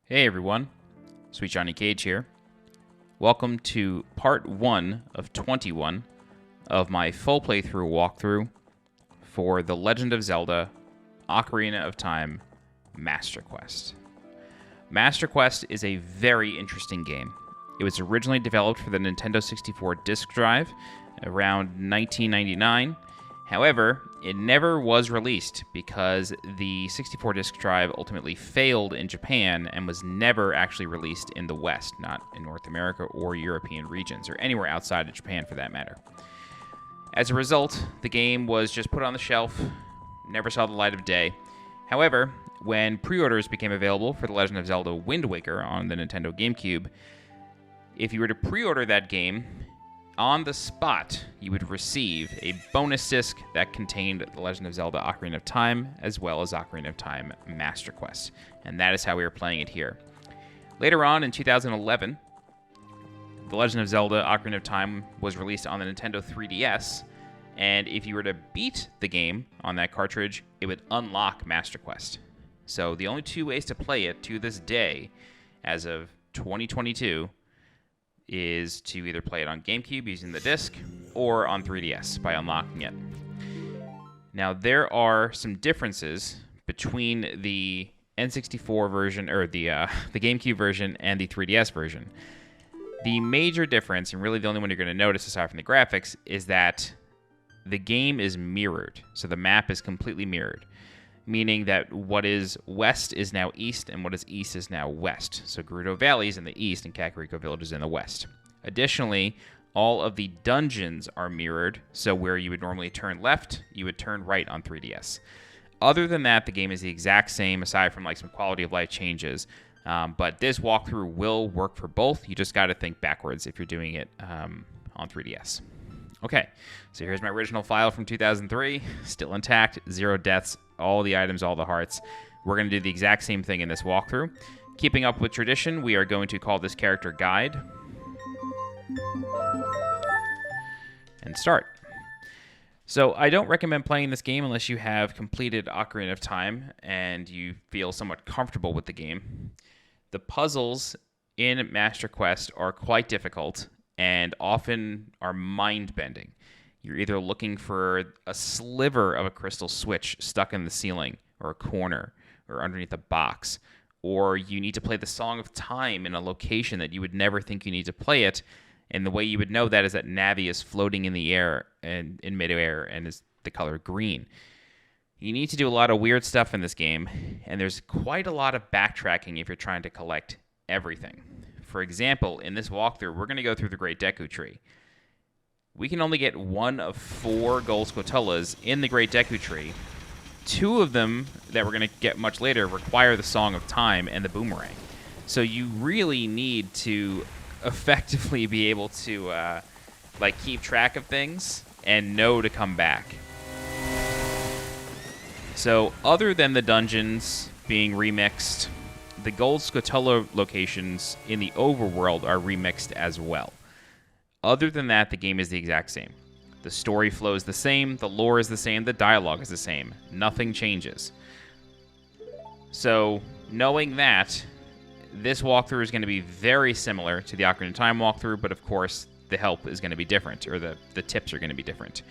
Hey everyone, SweetJohnnyCage here. Welcome to part 1 of 21 of my full playthrough walkthrough for The Legend of Zelda Ocarina of Time Master Quest. Master Quest is a very interesting game. It was originally developed for the Nintendo 64 disk drive around 1999. However, it never was released because the 64 disk drive ultimately failed in Japan and was never actually released in the West, not in North America or European regions, or anywhere outside of Japan for that matter. As a result, the game was just put on the shelf, never saw the light of day. However, when pre-orders became available for The Legend of Zelda Wind Waker on the Nintendo GameCube, if you were to pre-order that game, on the spot, you would receive a bonus disc that contained The Legend of Zelda Ocarina of Time, as well as Ocarina of Time Master Quest. And that is how we are playing it here. Later on, in 2011, The Legend of Zelda Ocarina of Time was released on the Nintendo 3DS, and if you were to beat the game on that cartridge, it would unlock Master Quest. So the only two ways to play it to this day, as of 2022, is to either play it on GameCube using the disc or on 3DS by unlocking it. Now, there are some differences between the N64 version, or the GameCube version, and the 3DS version. The major difference, and really the only one you're going to notice aside from the graphics, is that the game is mirrored. So the map is completely mirrored, meaning that what is west is now east, and what is east is now west. So Gerudo Valley is in the east, and Kakariko Village is in the west. Additionally, all of the dungeons are mirrored, so where you would normally turn left, you would turn right on 3DS. Other than that, the game is the exact same, aside from like some quality of life changes. But this walkthrough will work for both. You just got to think backwards if you're doing it on 3DS. Okay, so here's my original file from 2003, still intact, 0 deaths, all the items, all the hearts. We're going to do the exact same thing in this walkthrough. Keeping up with tradition, we are going to call this character Guide. And start. So I don't recommend playing this game unless you have completed Ocarina of Time and you feel somewhat comfortable with the game. The puzzles in Master Quest are quite difficult and often are mind-bending. You're either looking for a sliver of a crystal switch stuck in the ceiling or a corner or underneath a box, or you need to play the Song of Time in a location that you would never think you need to play it, and the way you would know that is that Navi is floating in the air and in midair and is the color green. You need to do a lot of weird stuff in this game, and there's quite a lot of backtracking if you're trying to collect everything. For example, in this walkthrough, we're going to go through the Great Deku Tree. We can only get 1 of 4 gold Skulltulas in the Great Deku Tree. 2 of them that we're going to get much later require the Song of Time and the Boomerang. So you really need to effectively be able to keep track of things and know to come back. So other than the dungeons being remixed, the gold Skulltula locations in the overworld are remixed as well. Other than that, the game is the exact same. The story flow is the same, the lore is the same, the dialogue is the same. Nothing changes. So, knowing that, this walkthrough is going to be very similar to the Ocarina of Time walkthrough, but of course, the help is going to be different, or the tips are going to be different.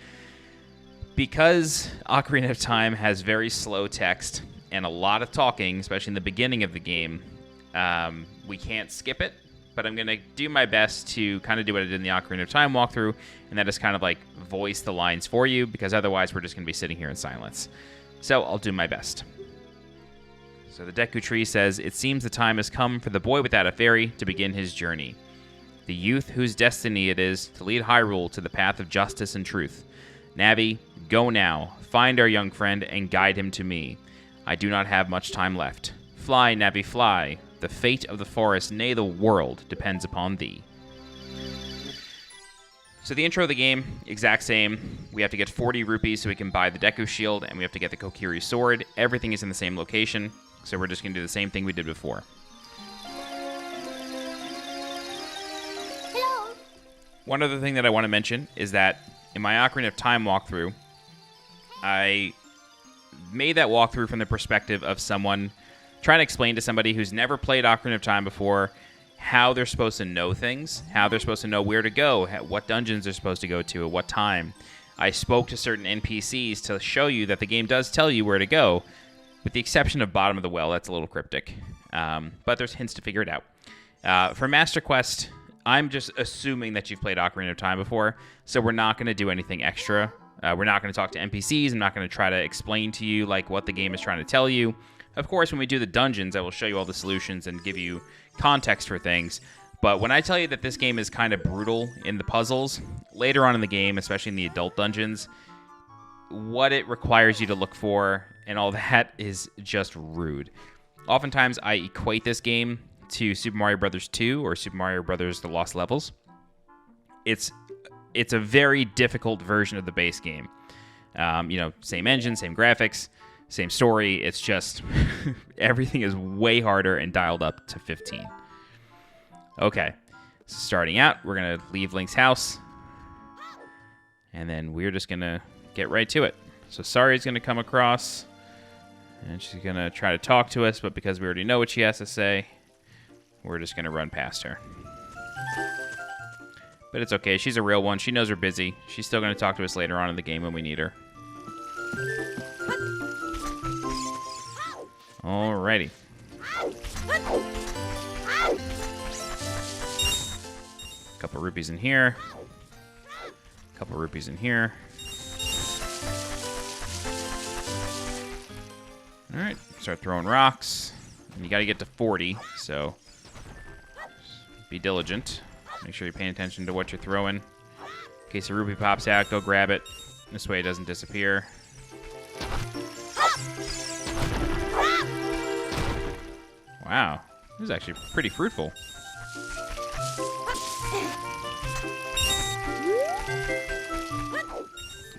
Because Ocarina of Time has very slow text and a lot of talking, especially in the beginning of the game, we can't skip it, but I'm going to do my best to kind of do what I did in the Ocarina of Time walkthrough, and that is kind of like voice the lines for you, because otherwise we're just going to be sitting here in silence. So I'll do my best. So the Deku Tree says, "It seems the time has come for the boy without a fairy to begin his journey. The youth whose destiny it is to lead Hyrule to the path of justice and truth. Navi, go now, find our young friend, and guide him to me. I do not have much time left. Fly, Navi, fly. The fate of the forest, nay, the world, depends upon thee." So the intro of the game, exact same. We have to get 40 rupees so we can buy the Deku Shield, and we have to get the Kokiri Sword. Everything is in the same location, so we're just going to do the same thing we did before. Hello. One other thing that I want to mention is that in my Ocarina of Time walkthrough, I made that walkthrough from the perspective of someone trying to explain to somebody who's never played Ocarina of Time before how they're supposed to know things, how they're supposed to know where to go, what dungeons they're supposed to go to at what time. I spoke to certain NPCs to show you that the game does tell you where to go, with the exception of Bottom of the Well. That's a little cryptic, but there's hints to figure it out. For Master Quest, I'm just assuming that you've played Ocarina of Time before, so we're not going to do anything extra. We're not going to talk to NPCs. I'm not going to try to explain to you like what the game is trying to tell you. Of course, when we do the dungeons, I will show you all the solutions and give you context for things. But when I tell you that this game is kind of brutal in the puzzles, later on in the game, especially in the adult dungeons, what it requires you to look for and all that is just rude. Oftentimes, I equate this game to Super Mario Bros. 2 or Super Mario Bros. The Lost Levels. It's a very difficult version of the base game. Same engine, same graphics, same story. It's just everything is way harder and dialed up to 15. Okay, so starting out, we're going to leave Link's house, and then we're just going to get right to it. So Sari's going to come across, and she's going to try to talk to us, but because we already know what she has to say, we're just going to run past her. But it's okay. She's a real one. She knows we're busy. She's still going to talk to us later on in the game when we need her. Alrighty. Couple rupees in here. Couple rupees in here. Alright, start throwing rocks. And you got to get to 40, so be diligent. Make sure you're paying attention to what you're throwing. In case a rupee pops out, go grab it. This way it doesn't disappear. Wow, this is actually pretty fruitful.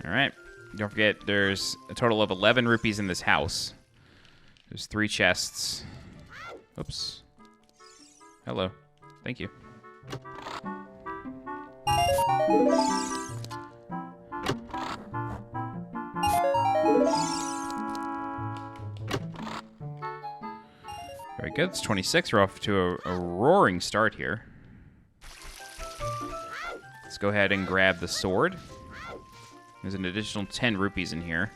Alright, don't forget there's a total of 11 rupees in this house. There's 3 chests. Oops. Hello. Thank you. Very good. It's 26. We're off to a roaring start here. Let's go ahead and grab the sword. There's an additional 10 rupees in here.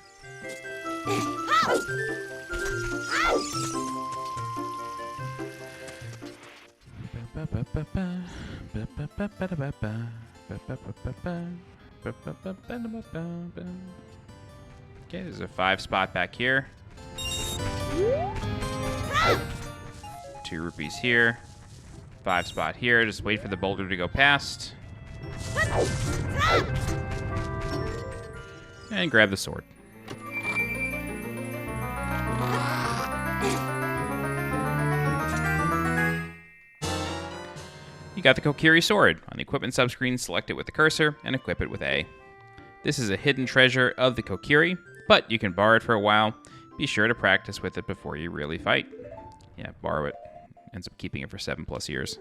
Okay, there's a 5 spot back here. 2 rupees here. 5 spot here. Just wait for the boulder to go past. And grab the sword. You got the Kokiri sword. On the equipment subscreen, select it with the cursor and equip it with A. This is a hidden treasure of the Kokiri, but you can borrow it for a while. Be sure to practice with it before you really fight. Yeah, borrow it. Ends up keeping it for 7+ years.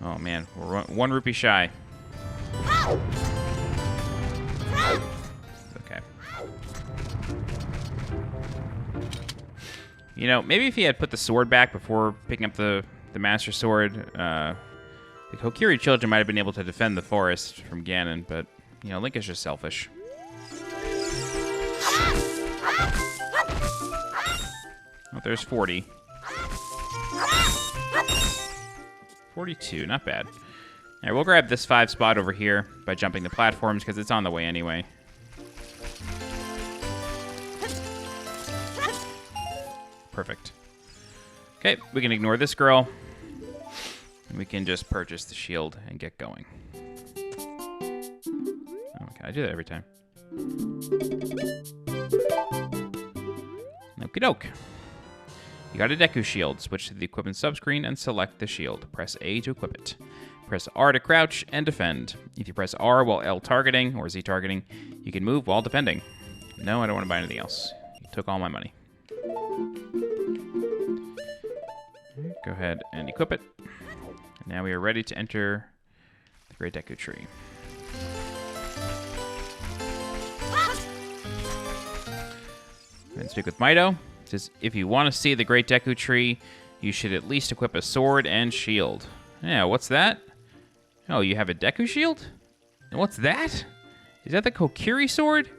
Oh man, we're 1 rupee shy. Okay. You know, maybe if he had put the sword back before picking up the Master Sword, the Kokiri children might have been able to defend the forest from Ganon, but, you know, Link is just selfish. Oh, there's 40. 42, not bad. All right, we'll grab this 5 spot over here by jumping the platforms because it's on the way anyway. Perfect. Okay, we can ignore this girl. And we can just purchase the shield and get going. Oh, okay, I do that every time. Okie doke. You got a Deku shield. Switch to the equipment subscreen and select the shield. Press A to equip it. Press R to crouch and defend. If you press R while L targeting or Z targeting, you can move while defending. No, I don't want to buy anything else. You took all my money. Go ahead and equip it. Now we are ready to enter the Great Deku Tree. and speak with Mido. It says, if you want to see the Great Deku Tree, you should at least equip a sword and shield. Yeah, what's that? Oh, you have a Deku shield? And what's that? Is that the Kokiri sword?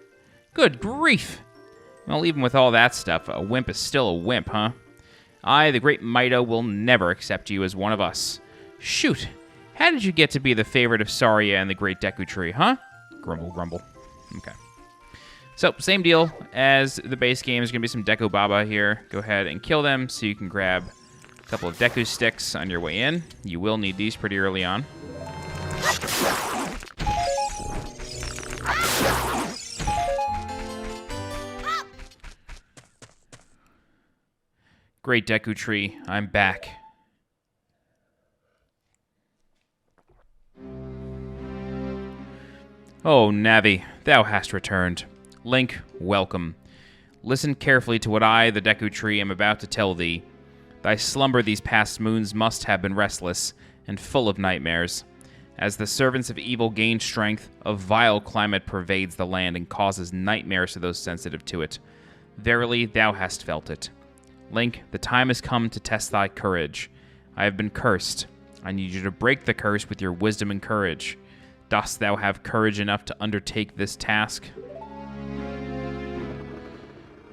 Good grief! Well, even with all that stuff, a wimp is still a wimp, huh? I, the great Mido, will never accept you as one of us. Shoot! How did you get to be the favorite of Saria and the Great Deku Tree, huh? Grumble, grumble. Okay. So, same deal as the base game. There's going to be some Deku Baba here. Go ahead and kill them so you can grab a couple of Deku sticks on your way in. You will need these pretty early on. Great Deku Tree, I'm back. Oh, Navi, thou hast returned. Link, welcome. Listen carefully to what I, the Deku Tree, am about to tell thee. Thy slumber these past moons must have been restless and full of nightmares. As the servants of evil gain strength, a vile climate pervades the land and causes nightmares to those sensitive to it. Verily, thou hast felt it. Link, the time has come to test thy courage. I have been cursed. I need you to break the curse with your wisdom and courage. Dost thou have courage enough to undertake this task?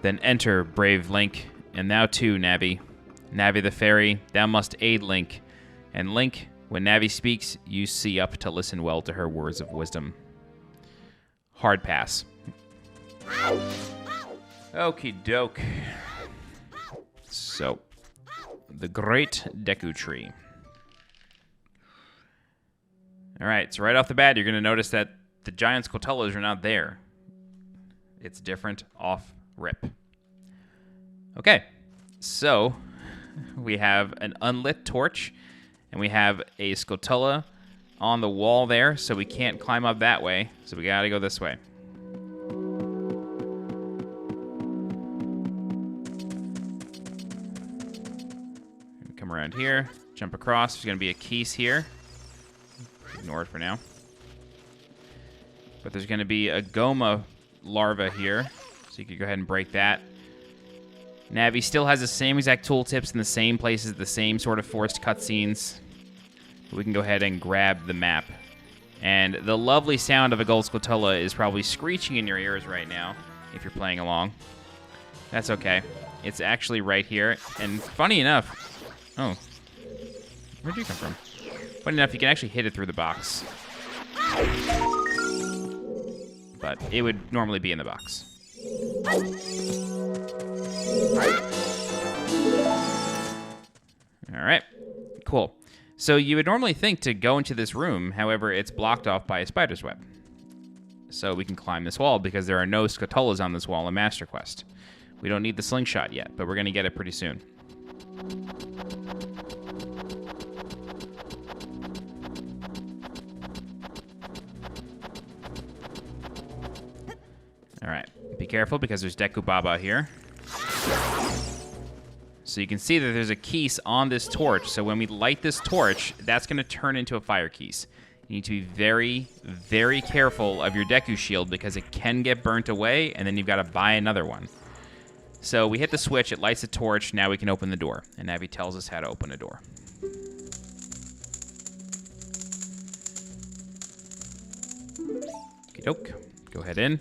Then enter, brave Link, and thou too, Navi. Navi the fairy, thou must aid Link. And Link, when Navi speaks, you see up to listen well to her words of wisdom. Hard pass. Okie doke. So, the Great Deku Tree. Alright, so right off the bat, you're going to notice that the giant Skulltulas are not there. It's different off rip. Okay, so we have an unlit torch, and we have a Skulltula on the wall there, so we can't climb up that way, so we gotta go this way. Come around here, jump across. There's gonna be a keys here. Ignore it for now. But there's going to be a Gohma larva here, so you can go ahead and break that. Navi still has the same exact tooltips in the same places, the same sort of forced cutscenes. We can go ahead and grab the map. And the lovely sound of a gold Skulltula is probably screeching in your ears right now, if you're playing along. That's okay. It's actually right here. And funny enough... Oh. Where'd you come from? Funny enough, you can actually hit it through the box. But it would normally be in the box. Alright, cool. So you would normally think to go into this room, however, it's blocked off by a spider's web. So we can climb this wall because there are no Skulltulas on this wall in Master Quest. We don't need the Slingshot yet, but we're going to get it pretty soon. Alright, be careful because there's Deku Baba here. So you can see that there's a keys on this torch. So when we light this torch, that's going to turn into a fire keys. You need to be very, very careful of your Deku shield because it can get burnt away, and then you've got to buy another one. So we hit the switch, it lights the torch, now we can open the door. And Navi tells us how to open a door. Okie doke. Go ahead in.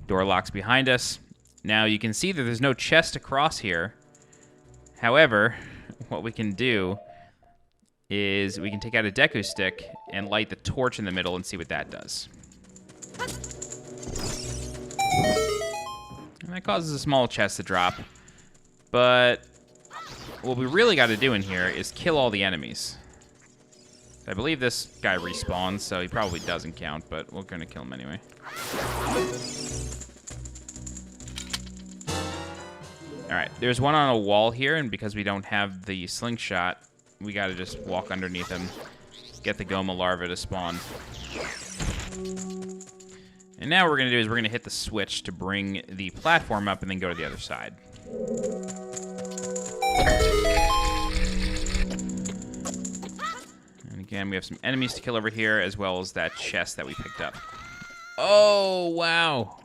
Door locks behind us. Now you can see that there's no chest across here. However, what we can do is we can take out a Deku stick and light the torch in the middle and see what that does. And that causes a small chest to drop. But what we really got to do in here is kill all the enemies. I believe this guy respawns, so he probably doesn't count, but we're going to kill him anyway. Alright, there's one on a wall here, and because we don't have the slingshot, we gotta just walk underneath him, get the Gohma larva to spawn. And now what we're gonna do is we're gonna hit the switch to bring the platform up and then go to the other side. And again, we have some enemies to kill over here, as well as that chest that we picked up. Oh, wow!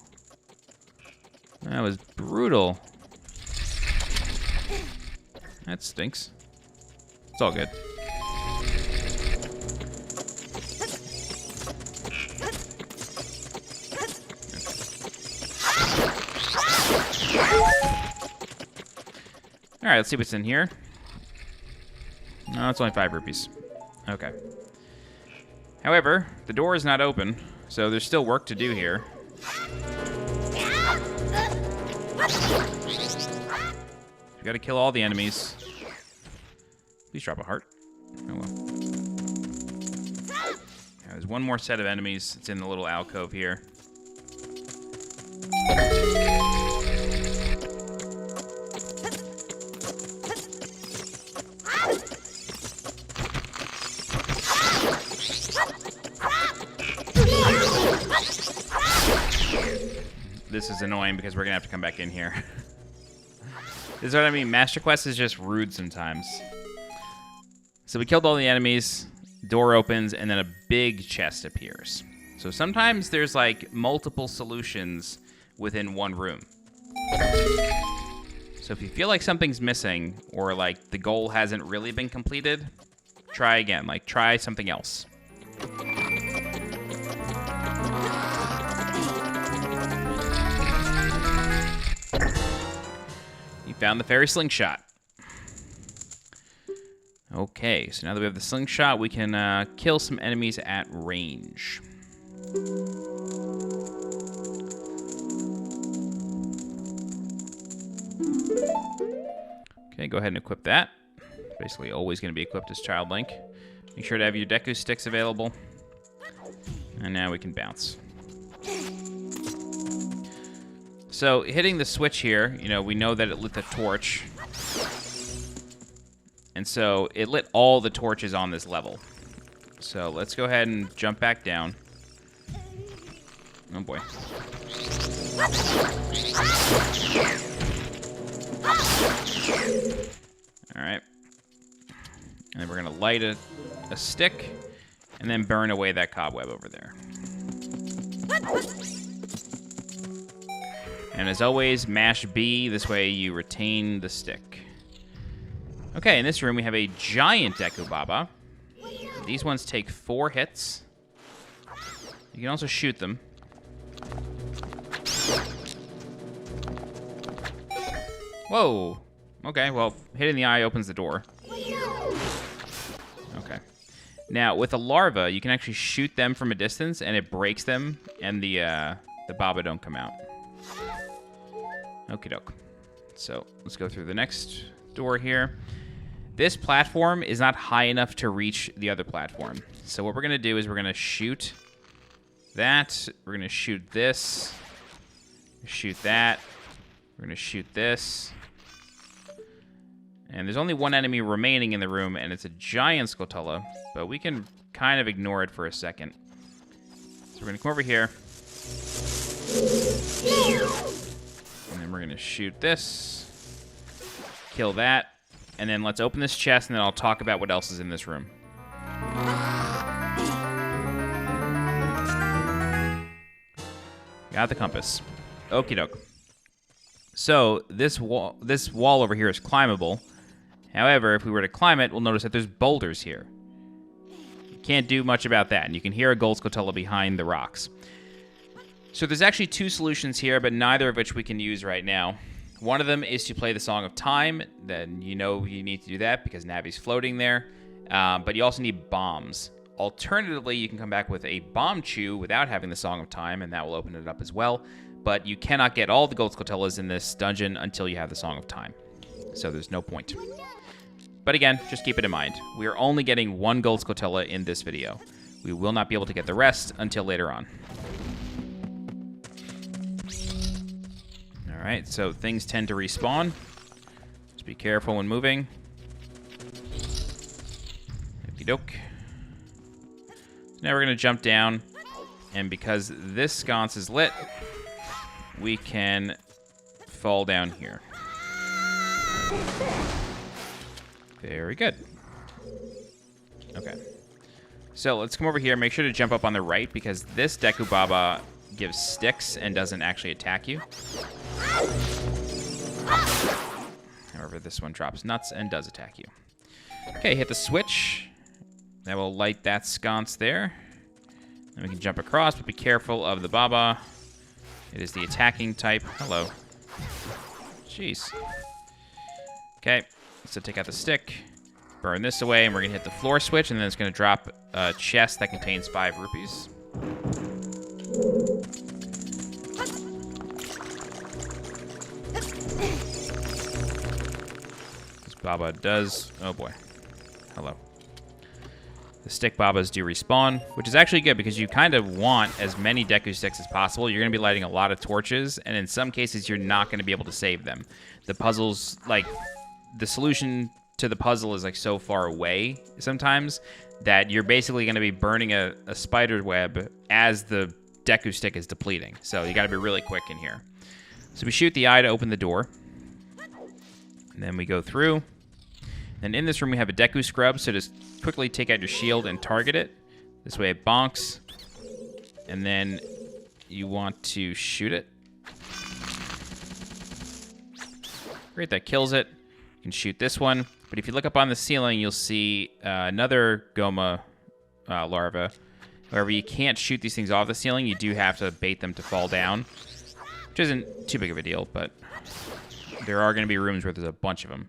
That was brutal. That stinks. It's all good. Alright, let's see what's in here. No, it's only 5 rupees. Okay. However, the door is not open, so there's still work to do here. We gotta kill all the enemies. Please drop a heart. Oh well. There's one more set of enemies. It's in the little alcove here. This is annoying because we're gonna have to come back in here. This is what I mean. Master Quest is just rude sometimes. So we killed all the enemies, door opens, and then a big chest appears. So sometimes there's like multiple solutions within one room. So if you feel like something's missing or like the goal hasn't really been completed, try again. Like try something else. You found the fairy slingshot. Okay, so now that we have the slingshot, we can kill some enemies at range. Okay, go ahead and equip that. Basically always going to be equipped as Child Link. Make sure to have your Deku sticks available. And now we can bounce. So hitting the switch here, you know, we know that it lit the torch. And so it lit all the torches on this level. So let's go ahead and jump back down. Oh boy. Alright. And then we're going to light a stick and then burn away that cobweb over there. And as always, mash B. This way you retain the stick. Okay, in this room we have a giant Deku Baba. These ones take 4 hits. You can also shoot them. Whoa. Okay, well, hitting the eye opens the door. Okay. Now, with a larva, you can actually shoot them from a distance, and it breaks them, and the Baba don't come out. Okie doke. So, let's go through the next door here. This platform is not high enough to reach the other platform. So what we're going to do is we're going to shoot that. We're going to shoot this. Shoot that. We're going to shoot this. And there's only one enemy remaining in the room, and it's a giant Skulltula. But we can kind of ignore it for a second. So we're going to come over here. And then we're going to shoot this. Kill that. And then let's open this chest, and then I'll talk about what else is in this room. Got the compass. Okie doke. So this wall over here is climbable. However, if we were to climb it, we'll notice that there's boulders here. You can't do much about that, and you can hear a gold Skulltula behind the rocks. So there's actually 2 solutions here, but neither of which we can use right now. One of them is to play the Song of Time. Then you know you need to do that because Navi's floating there. But you also need bombs. Alternatively, you can come back with a bomb chew without having the Song of Time, and that will open it up as well. But you cannot get all the gold Skulltulas in this dungeon until you have the Song of Time. So there's no point. But again, just keep it in mind. We are only getting 1 gold Skulltula in this video. We will not be able to get the rest until later on. Alright, so things tend to respawn. Just be careful when moving. Okie doke. So now we're going to jump down. And because this sconce is lit, we can fall down here. Very good. Okay. So let's come over here. Make sure to jump up on the right because this Deku Baba gives sticks and doesn't actually attack you. However, this one drops nuts and does attack you. Okay, hit the switch. That will light that sconce there. And we can jump across, but be careful of the Baba. It is the attacking type. Hello. Jeez. Okay, so take out the stick, burn this away, and we're going to hit the floor switch, and then it's going to drop a chest that contains 5 rupees. This Baba does... Oh, boy. Hello. The stick Babas do respawn, which is actually good because you kind of want as many Deku sticks as possible. You're going to be lighting a lot of torches, and in some cases, you're not going to be able to save them. The puzzles, like, the solution to the puzzle is, like, so far away sometimes that you're basically going to be burning a spider web as the Deku stick is depleting. So you got to be really quick in here. So we shoot the eye to open the door, and then we go through. And in this room, we have a Deku scrub, so just quickly take out your shield and target it. This way it bonks. And then you want to shoot it. Great, that kills it. You can shoot this one. But if you look up on the ceiling, you'll see another Gohma larva. However, you can't shoot these things off the ceiling. You do have to bait them to fall down, which isn't too big of a deal, but there are going to be rooms where there's a bunch of them.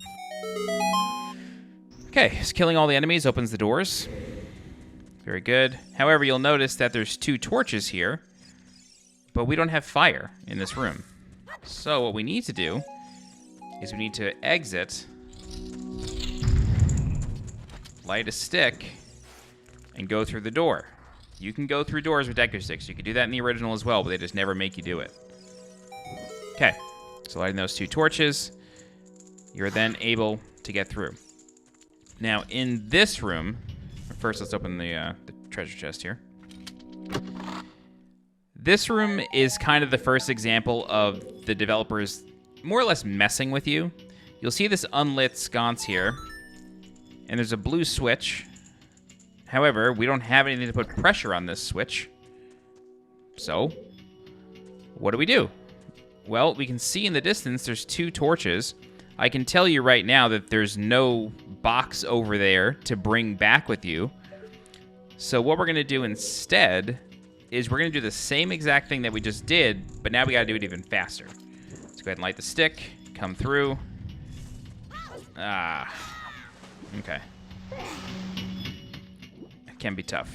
Okay, so killing all the enemies opens the doors. Very good. However, you'll notice that there's 2 torches here, but we don't have fire in this room. So what we need to do is we need to exit, light a stick, and go through the door. You can go through doors with Deku sticks. You can do that in the original as well, but they just never make you do it. Okay, so lighting those 2 torches, you're then able to get through. Now, in this room, first let's open the treasure chest here. This room is kind of the first example of the developers more or less messing with you. You'll see this unlit sconce here, and there's a blue switch. However, we don't have anything to put pressure on this switch. So, what do? Well, we can see in the distance there's 2 torches. I can tell you right now that there's no box over there to bring back with you. So what we're going to do instead is we're going to do the same exact thing that we just did, but now we got to do it even faster. Let's go ahead and light the stick, come through. Okay. It can be tough.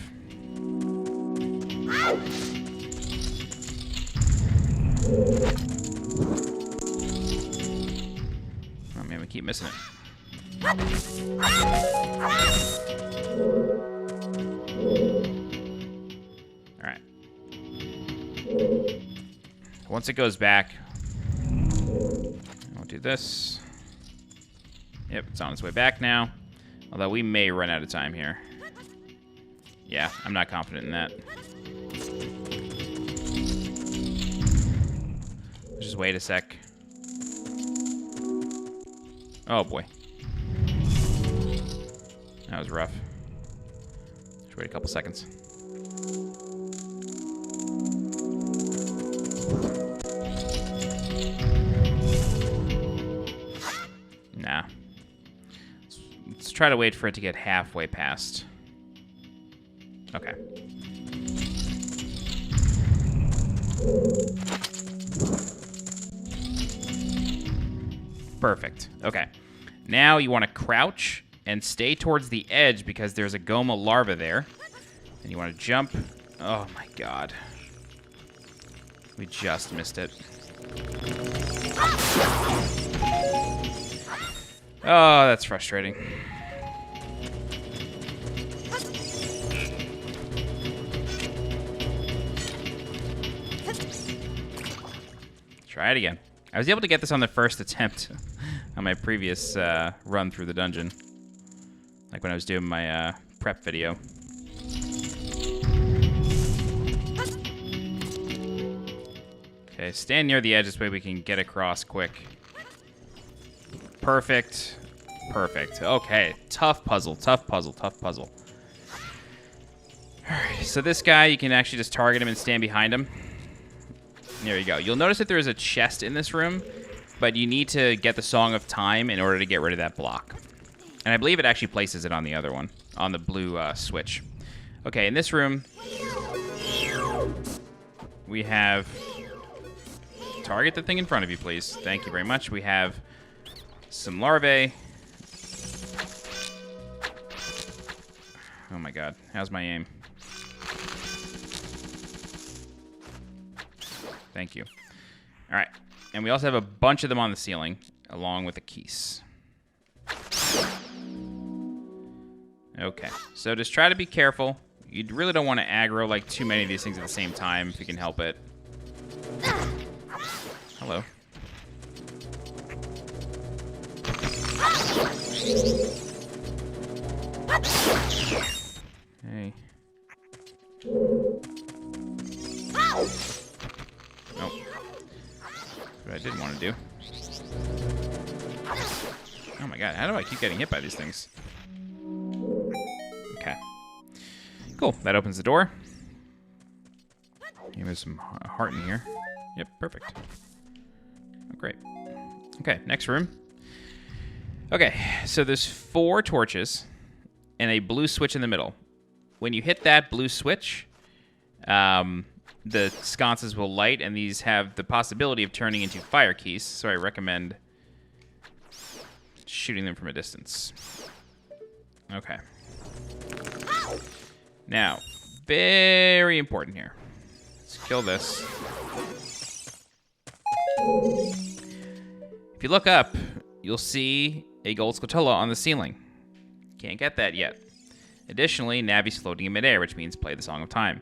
Oh man, we keep missing it. Alright. Once it goes back, I'll do this. Yep, it's on its way back now. Although we may run out of time here. Yeah, I'm not confident in that. Just wait a sec. Oh boy. That was rough. Just wait a couple seconds. Nah. Let's try to wait for it to get halfway past. Okay. Perfect. Okay. Now you want to crouch and stay towards the edge because there's a Gohma larva there. And you want to jump. Oh my god. We just missed it. Oh, that's frustrating. Try it again. I was able to get this on the first attempt on my previous run through the dungeon. Like when I was doing my prep video. Okay, stand near the edge, this way we can get across quick. Perfect. Perfect. Okay, tough puzzle, tough puzzle, tough puzzle. Alright, so this guy, you can actually just target him and stand behind him. There you go. You'll notice that there is a chest in this room, but you need to get the Song of Time in order to get rid of that block. And I believe it actually places it on the other one, on the blue switch. Okay, in this room, we have... Target the thing in front of you, please. Thank you very much. We have some larvae. Oh my god. How's my aim? Thank you. All right. And we also have a bunch of them on the ceiling, along with the keys. Okay. So just try to be careful. You really don't want to aggro like too many of these things at the same time if you can help it. Hello. Hey. Nope. What I didn't want to do. Oh my god, how do I keep getting hit by these things? Okay. Cool, that opens the door. Give me some heart in here. Yep, perfect. Oh, great. Okay, next room. Okay, so there's 4 torches and a blue switch in the middle. When you hit that blue switch, the sconces will light, and these have the possibility of turning into fire keys, so I recommend shooting them from a distance. Okay. Now, very important here. Let's kill this. If you look up, you'll see a gold Skulltula on the ceiling. Can't get that yet. Additionally, Navi's floating in midair, which means play the Song of Time.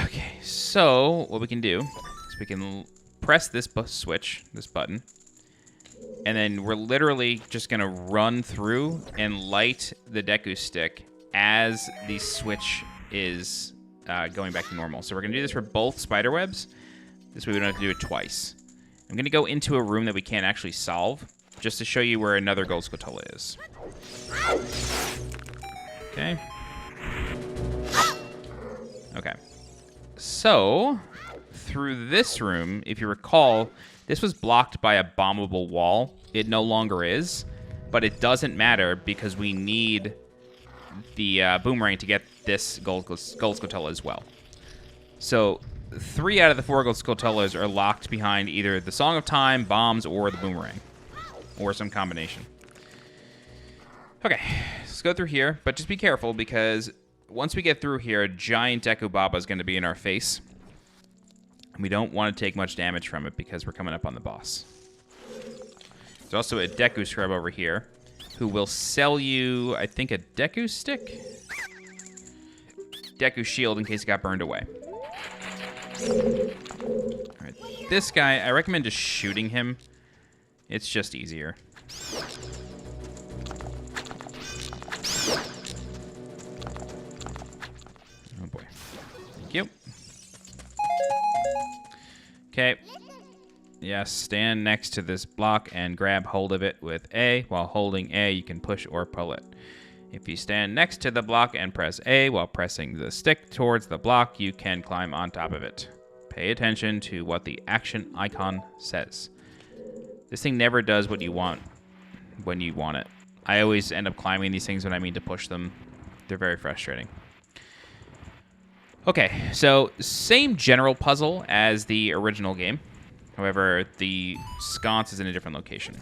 Okay, so what we can do is we can press this switch, this button, and then we're literally just going to run through and light the Deku stick as the switch is going back to normal. So we're going to do this for both Spiderwebs. This way we don't have to do it twice. I'm going to go into a room that we can't actually solve, just to show you where another gold Skulltula is. Okay. Okay. So, through this room, if you recall, this was blocked by a bombable wall. It no longer is, but it doesn't matter because we need the boomerang to get this gold Skulltula as well. So, 3 out of the 4 gold Skulltulas are locked behind either the Song of Time, bombs, or the boomerang. Or some combination. Okay, let's go through here, but just be careful because once we get through here, a giant Deku Baba is going to be in our face. And we don't want to take much damage from it because we're coming up on the boss. There's also a Deku Scrub over here who will sell you, I think, a Deku Stick? Deku Shield in case it got burned away. Alright, this guy, I recommend just shooting him. It's just easier. Oh boy. Thank you. Okay. Yes, stand next to this block and grab hold of it with A. While holding A, you can push or pull it. If you stand next to the block and press A while pressing the stick towards the block, you can climb on top of it. Pay attention to what the action icon says. This thing never does what you want when you want it. I always end up climbing these things when I mean to push them. They're very frustrating. Okay, so same general puzzle as the original game. However, the sconce is in a different location.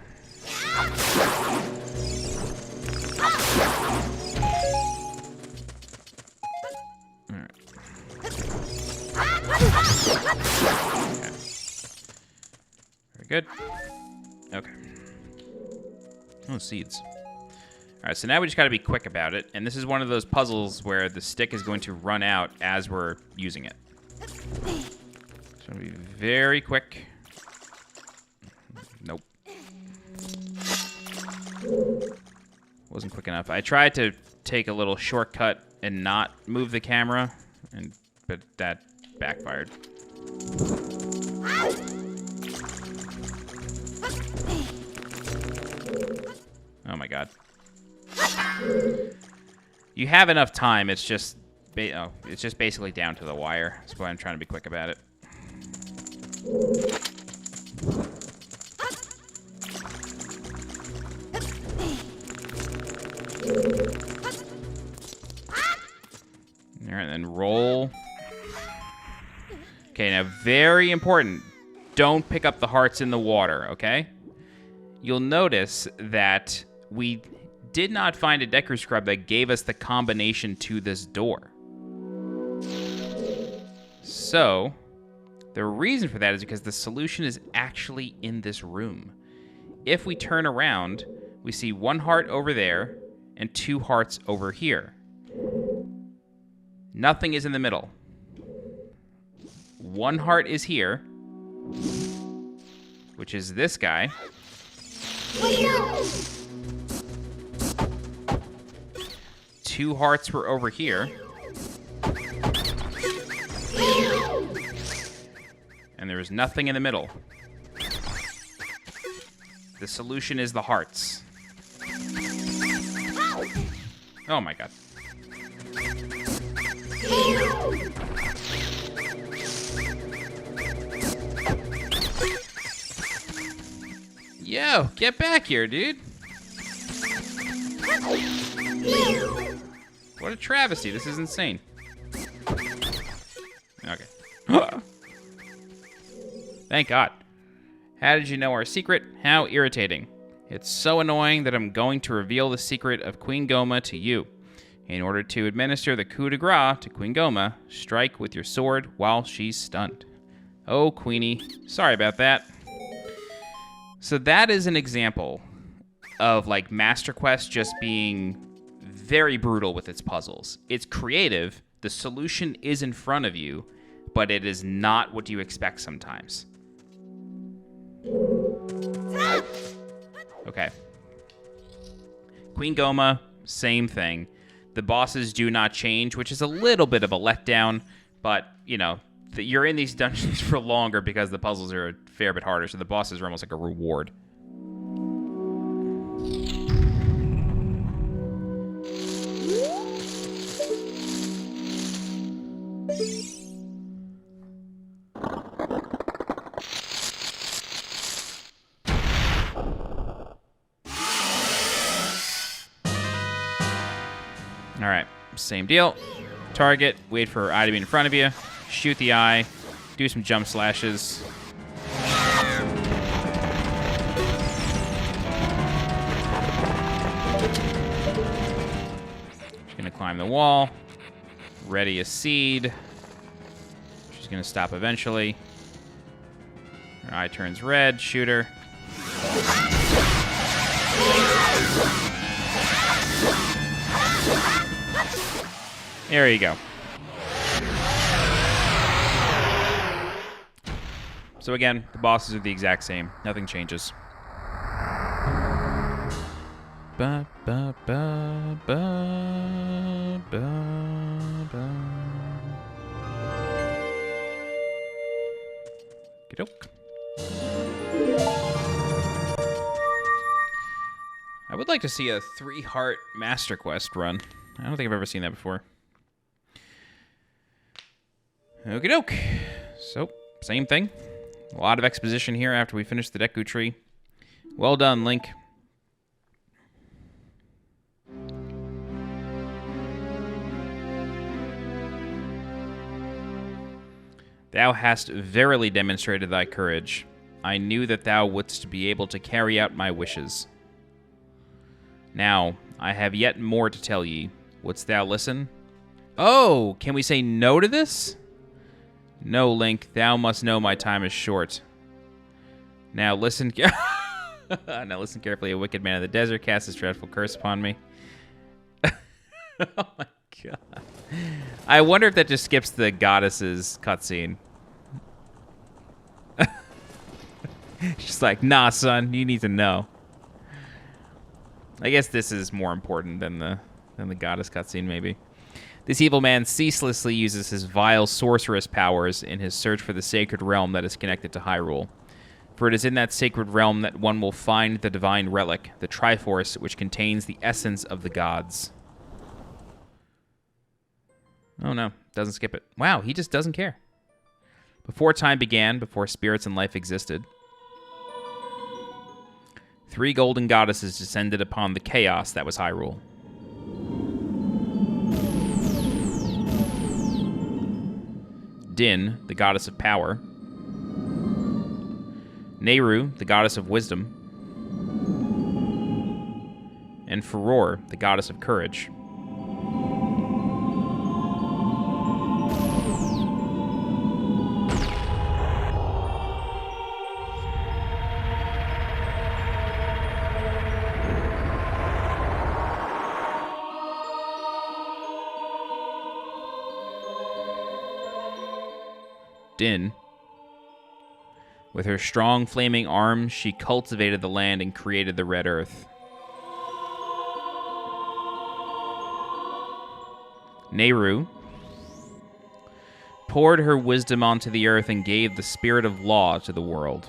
Alright. Okay. Very good. Okay. Oh, seeds. Alright, so now we just gotta be quick about it. And this is one of those puzzles where the stick is going to run out as we're using it. So be very quick. Nope. Wasn't quick enough. I tried to take a little shortcut and not move the camera, but that backfired. Oh my god. You have enough time, it's just it's just basically down to the wire. That's why I'm trying to be quick about it. All right, then roll. Okay, now very important. Don't pick up the hearts in the water, okay? You'll notice that we did not find a Deku Scrub that gave us the combination to this door. So, the reason for that is because the solution is actually in this room. If we turn around, we see 1 heart over there and 2 hearts over here. Nothing is in the middle. 1 heart is here, which is this guy. 2 hearts were over here. And there is nothing in the middle. The solution is the hearts. Oh my god. Yo, get back here, dude. What a travesty. This is insane. Okay. Thank God. How did you know our secret? How irritating. It's so annoying that I'm going to reveal the secret of Queen Gohma to you. In order to administer the coup de grace to Queen Gohma, strike with your sword while she's stunned. Oh, Queenie. Sorry about that. So that is an example of, like, Master Quest just being very brutal with its puzzles. It's creative. The solution is in front of you, but it is not what you expect sometimes. Okay. Queen Gohma, same thing. The bosses do not change, which is a little bit of a letdown, but, you know, you're in these dungeons for longer because the puzzles are a fair bit harder, so the bosses are almost like a reward. Alright, same deal. Target, wait for her eye to be in front of you, shoot the eye, do some jump slashes. She's gonna climb the wall, ready a seed. She's gonna stop eventually. Her eye turns red, shoot her. There you go. So again, the bosses are the exact same. Nothing changes. Ba, ba, ba, ba, ba, ba. Okey-doke. I would like to see a 3-heart Master Quest run. I don't think I've ever seen that before. Okie doke. So, same thing. A lot of exposition here after we finish the Deku tree. Well done, Link. Thou hast verily demonstrated thy courage. I knew that thou wouldst be able to carry out my wishes. Now, I have yet more to tell ye. Wouldst thou listen? Oh, can we say no to this? No, Link, thou must know my time is short. Now listen now listen carefully, a wicked man of the desert casts his dreadful curse upon me. Oh my god. I wonder if that just skips the goddess's cutscene. She's like, nah, son, you need to know. I guess this is more important than the goddess cutscene, maybe. This evil man ceaselessly uses his vile sorceress powers in his search for the sacred realm that is connected to Hyrule. For it is in that sacred realm that one will find the divine relic, the Triforce, which contains the essence of the gods. Oh no, doesn't skip it. Wow, he just doesn't care. Before time began, before spirits and life existed, 3 golden goddesses descended upon the chaos that was Hyrule. Din, the goddess of power. Nehru, the goddess of wisdom. And Furore, the goddess of courage. Din. With her strong flaming arms, she cultivated the land and created the Red Earth. Nehru poured her wisdom onto the earth and gave the spirit of law to the world.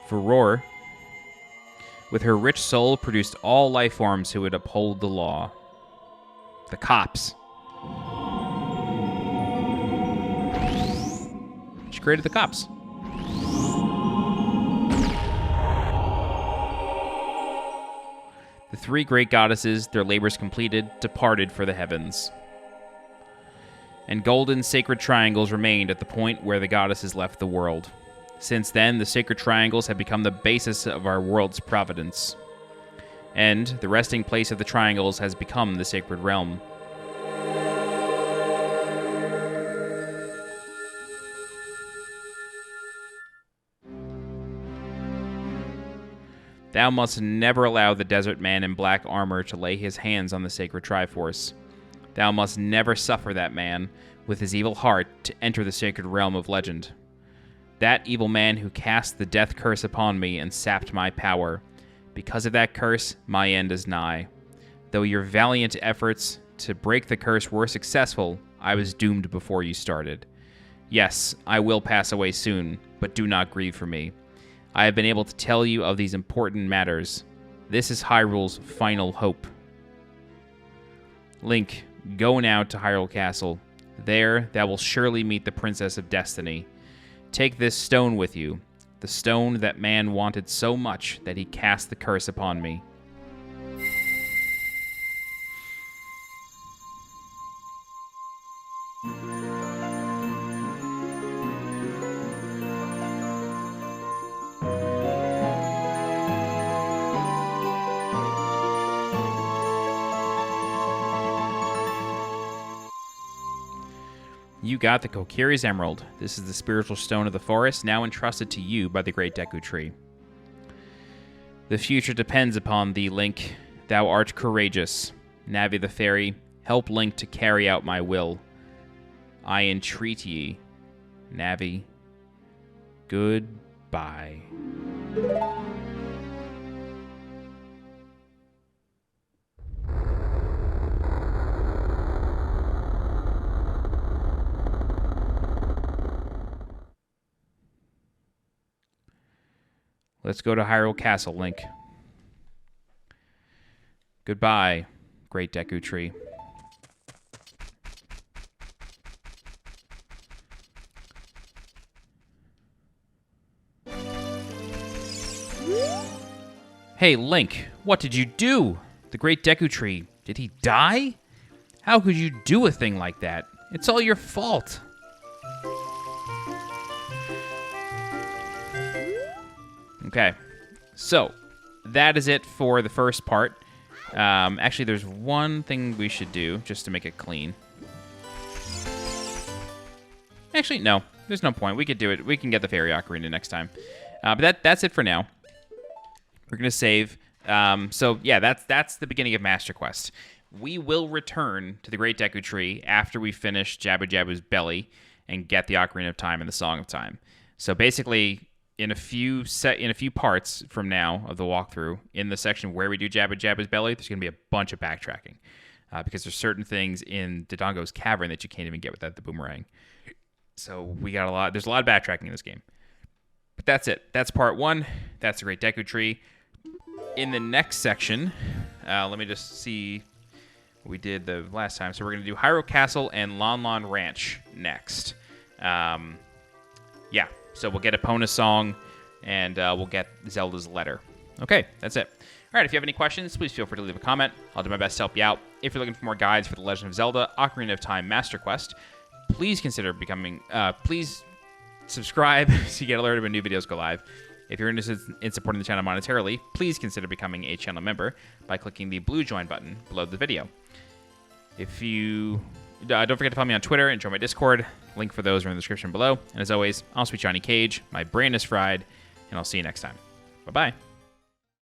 Furore, with her rich soul, produced all life forms who would uphold the law. The cops. She created the cops. The 3 great goddesses, their labors completed, departed for the heavens. And golden sacred triangles remained at the point where the goddesses left the world. Since then, the sacred triangles have become the basis of our world's providence. And the resting place of the triangles has become the sacred realm. Thou must never allow the desert man in black armor to lay his hands on the sacred Triforce. Thou must never suffer that man, with his evil heart, to enter the sacred realm of legend. That evil man who cast the death curse upon me and sapped my power. Because of that curse, my end is nigh. Though your valiant efforts to break the curse were successful, I was doomed before you started. Yes, I will pass away soon, but do not grieve for me. I have been able to tell you of these important matters. This is Hyrule's final hope. Link, go now to Hyrule Castle. There, thou will surely meet the Princess of Destiny. Take this stone with you, the stone that man wanted so much that he cast the curse upon me. You got the Kokiri's Emerald. This is the spiritual stone of the forest, now entrusted to you by the great Deku Tree. The future depends upon thee, Link. Thou art courageous. Navi the Fairy, help Link to carry out my will. I entreat ye. Navi, goodbye. Let's go to Hyrule Castle, Link. Goodbye, great Deku Tree. Hey, Link, what did you do? The great Deku Tree, did he die? How could you do a thing like that? It's all your fault. Okay, so that is it for the first part. Actually, there's one thing we should do just to make it clean. Actually, no, there's no point. We could do it. We can get the Fairy Ocarina next time. But that's it for now. We're gonna save. So yeah, that's the beginning of Master Quest. We will return to the Great Deku Tree after we finish Jabu Jabu's belly and get the Ocarina of Time and the Song of Time. So basically, in a few parts from now of the walkthrough, in the section where we do Jabu Jabu's belly, there's going to be a bunch of backtracking because there's certain things in Dodongo's cavern that you can't even get without the boomerang. So we got a lot. There's a lot of backtracking in this game. But that's it. That's part 1. That's the Great Deku Tree. In the next section, let me just see what we did the last time. So we're going to do Hyrule Castle and Lon Lon Ranch next. Yeah, so we'll get Epona's song, and we'll get Zelda's letter. Okay, that's it. All right, if you have any questions, please feel free to leave a comment. I'll do my best to help you out. If you're looking for more guides for The Legend of Zelda Ocarina of Time Master Quest, please consider becoming... please subscribe so you get alerted when new videos go live. If you're interested in supporting the channel monetarily, please consider becoming a channel member by clicking the blue join button below the video. If you... don't forget to follow me on Twitter and join my Discord. Link for those are in the description below. And as always, I'm SweetJohnnyCage. My brain is fried, and I'll see you next time. Bye-bye.